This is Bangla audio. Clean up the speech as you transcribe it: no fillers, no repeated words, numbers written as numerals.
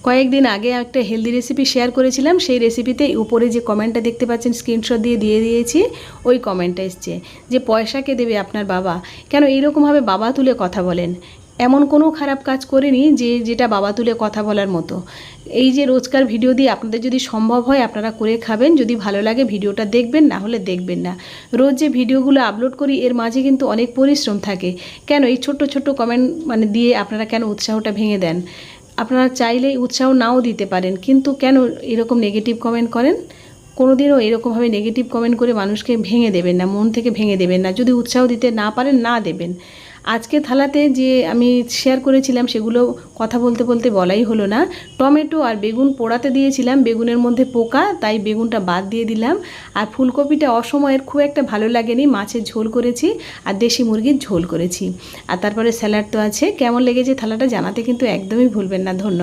কয়েকদিন আগে একটা হেলদি রেসিপি শেয়ার করেছিলাম, সেই রেসিপিতে উপরে যে কমেন্টটা দেখতে পাচ্ছেন স্ক্রিনশট দিয়ে দিয়েছি, ওই কমেন্টটা এসছে যে পয়সা কে দেবে আপনার বাবা, কেন এইরকমভাবে বাবা তুলে কথা বলেন। এমন কোনো খারাপ কাজ করিনি যেটা বাবা তুলে কথা বলার মতো। এই যে রোজকার ভিডিও দিয়ে আপনাদের যদি সম্ভব হয় আপনারা করে খাবেন, যদি ভালো লাগে ভিডিওটা দেখবেন, না হলে দেখবেন না। রোজ যে ভিডিওগুলো আপলোড করি এর মাঝে কিন্তু অনেক পরিশ্রম থাকে, কেন এই ছোট্ট ছোট্ট কমেন্ট দিয়ে আপনারা কেন উৎসাহটা ভেঙে দেন? আপনারা চাইলেই উৎসাহ নাও দিতে পারেন, কিন্তু কেন এরকম নেগেটিভ কমেন্ট করেন? কোনোদিনও এরকমভাবে নেগেটিভ কমেন্ট করে মানুষকে ভেঙে দেবেন না, মন থেকে ভেঙে দেবেন না। যদি উৎসাহ দিতে না পারেন, না দেবেন। আজকে থালাতে যে আমি শেয়ার করেছিলাম সেগুলো কথা বলতে বলতে বলাই হলো না। টমেটো আর বেগুন পোড়াতে দিয়েছিলাম, বেগুনের মধ্যে পোকা, তাই বেগুনটা বাদ দিয়ে দিলাম। আর ফুলকপিটা অসময়ের, খুব একটা ভালো লাগেনি, মাছের ঝোল করেছি আর দেশি মুরগির ঝোল করেছি। আর তারপরে স্যালাড তো আছে। কেমন লেগেছে থালাটা জানাতে কিন্তু একদমই ভুলবেন না। ধন্যবাদ।